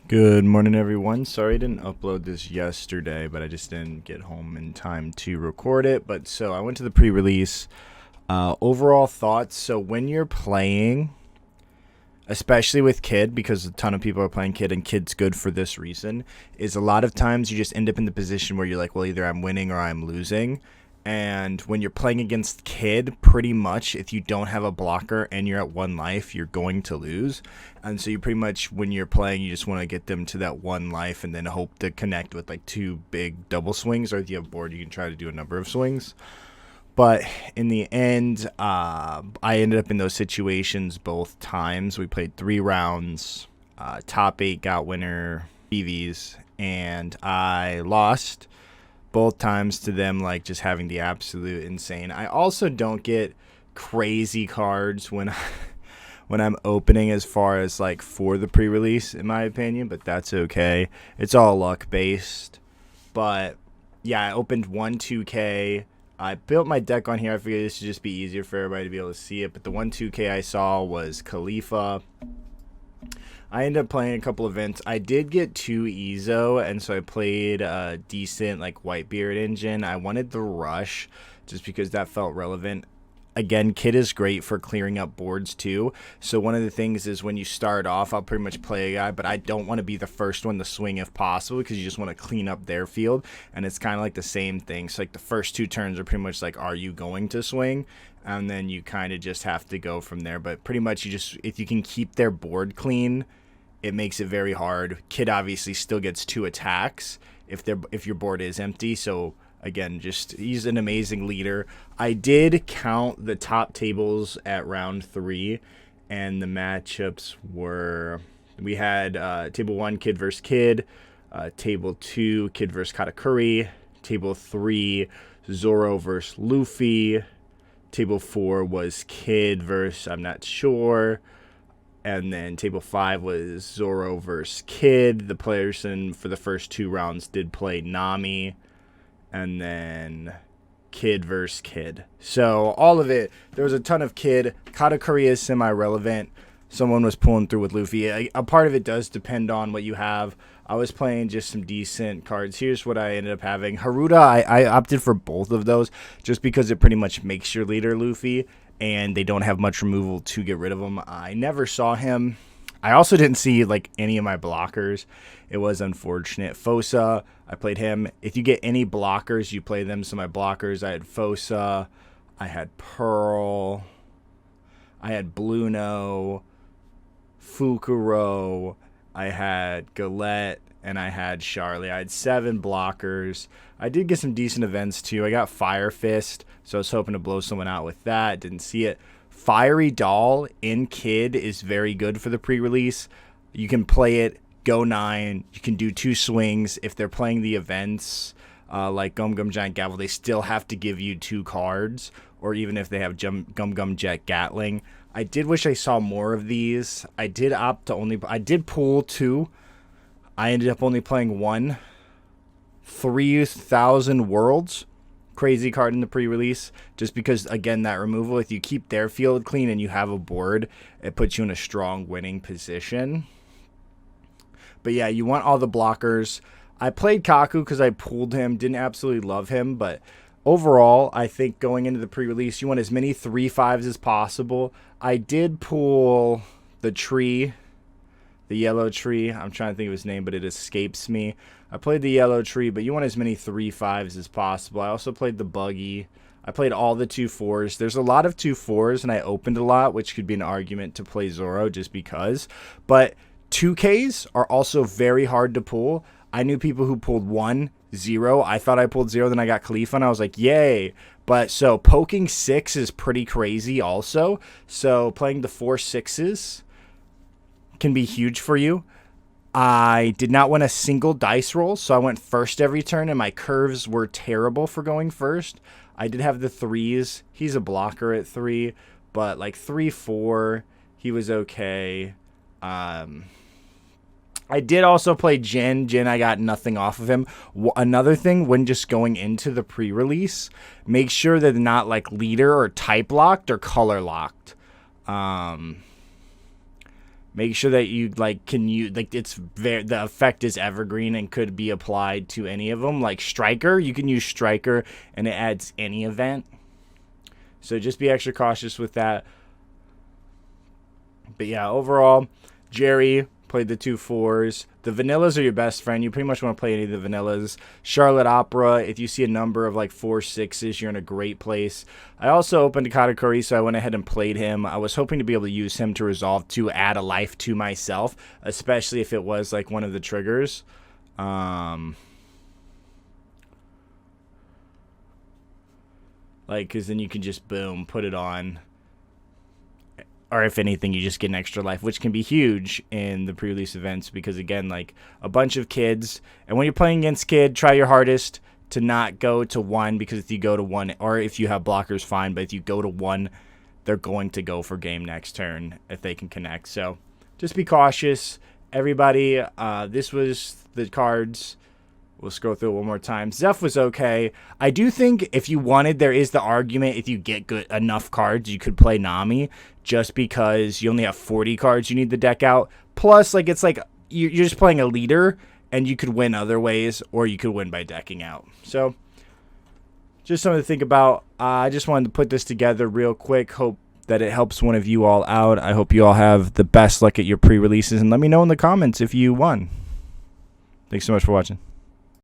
Good morning, everyone. Sorry I didn't upload this yesterday, but I just didn't get home in time to record it. But so I went to the pre-release. Overall thoughts. So when you're playing, especially with Kid, because a ton of people are playing Kid, and Kid's good for this reason, is a lot of times you just end up in the position where you're like, well, either I'm winning or I'm losing. And when you're playing against Kid, pretty much if you don't have a blocker and you're at one life, you're going to lose. And so you pretty much, when you're playing, you just want to get them to that one life and then hope to connect with like two big double swings. Or if you have board, you can try to do a number of swings. But in the end, I ended up in those situations both times. We played 3 rounds. Top 8 got winner BVs. And I lost both times to them, like just having the absolute insane. I also don't get crazy cards when when I'm opening, as far as like for the pre-release, in my opinion, but that's okay. It's all luck based. But yeah, I opened 1-2K. I built my deck on here. I figured this would just be easier for everybody to be able to see it. But the 1-2K I saw was Khalifa. I ended up playing a couple events. I did get 2 EZO, and so I played a decent like Whitebeard engine. I wanted the Rush just because that felt relevant. Again, Kid is great for clearing up boards too. So one of the things is when you start off, I'll pretty much play a guy, but I don't want to be the first one to swing if possible, because you just want to clean up their field. And it's kind of like the same thing. So like the first 2 turns are pretty much like, are you going to swing? And then you kind of just have to go from there. But pretty much you just, if you can keep their board clean, it makes it very hard. Kid obviously still gets 2 attacks if your board is empty. So again, just he's an amazing leader. I did count the top tables at round 3, and the matchups were, we had table 1 Kid versus Kid, table 2 Kid versus Katakuri, table 3 Zoro versus Luffy, table 4 was Kid versus I'm not sure. And then table 5 was Zoro versus Kid. The players for the first 2 rounds did play Nami. And then Kid versus Kid. So all of it, there was a ton of Kid. Katakuri is semi-relevant. Someone was pulling through with Luffy. A part of it does depend on what you have. I was playing just some decent cards. Here's what I ended up having. Haruta, I opted for both of those just because it pretty much makes your leader Luffy, and they don't have much removal to get rid of him. I never saw him. I also didn't see like any of my blockers. It was unfortunate. Fosa, I played him. If you get any blockers, you play them. So my blockers, I had Fosa, I had Pearl, I had Bluno, Fukuro, I had Galette, and I had Charlie. I had 7 blockers. I did get some decent events too. I got Fire Fist, so I was hoping to blow someone out with that. Didn't see it. Fiery Doll in Kid is very good for the pre-release. You can play it, go 9. You can do 2 swings. If they're playing the events like Gum Gum Giant Gavel, they still have to give you 2 cards. Or even if they have Gum Gum Jet Gatling. I did wish I saw more of these. I did opt to only... I did pull 2. I ended up only playing 1. 3,000 Worlds. Crazy card in the pre-release. Just because, again, that removal, if you keep their field clean and you have a board, it puts you in a strong winning position. But yeah, you want all the blockers. I played Kaku because I pulled him. Didn't absolutely love him, but overall, I think going into the pre-release, you want as many 3/5s as possible. I did pull the tree, the yellow tree. I'm trying to think of his name, but it escapes me. I played the yellow tree, but you want as many 3/5s as possible. I also played the buggy. I played all the 2/4s. There's a lot of 2/4s, and I opened a lot, which could be an argument to play Zoro just because. But 2Ks are also very hard to pull. I knew people who pulled 1, 0. I thought I pulled 0, then I got Khalifa, and I was like, yay. But so poking 6 is pretty crazy also. So playing the 4 6s can be huge for you. I did not win a single dice roll, so I went first every turn, and my curves were terrible for going first. I did have the 3s. He's a blocker at 3, but like 3-4, he was okay. I did also play Jin. Jin, I got nothing off of him. Another thing, when just going into the pre-release, make sure that they're not like leader or type locked or color locked. Make sure that you the effect is evergreen and could be applied to any of them. Like Striker, you can use Striker and it adds any event. So just be extra cautious with that. But yeah, overall, Jerry played the 2 4s. The vanillas are your best friend. You pretty much want to play any of the vanillas. Charlotte Opera, if you see a number of like 4 6s, you're in a great place. I also opened a Katakuri, so I went ahead and played him. I was hoping to be able to use him to resolve to add a life to myself, especially if it was like one of the triggers. Because then you can just, boom, put it on. Or if anything, you just get an extra life, which can be huge in the pre-release events because, again, like a bunch of kids. And when you're playing against kid, try your hardest to not go to 1 because if you go to 1, or if you have blockers, fine. But if you go to 1, they're going to go for game next turn if they can connect. So just be cautious. Everybody, this was the cards. We'll scroll through it one more time. Zeph was okay. I do think if you wanted, there is the argument if you get good enough cards, you could play Nami just because you only have 40 cards you need the deck out. Plus, like it's like you're just playing a leader and you could win other ways or you could win by decking out. So just something to think about. I just wanted to put this together real quick. Hope that it helps one of you all out. I hope you all have the best luck at your pre-releases and let me know in the comments if you won. Thanks so much for watching.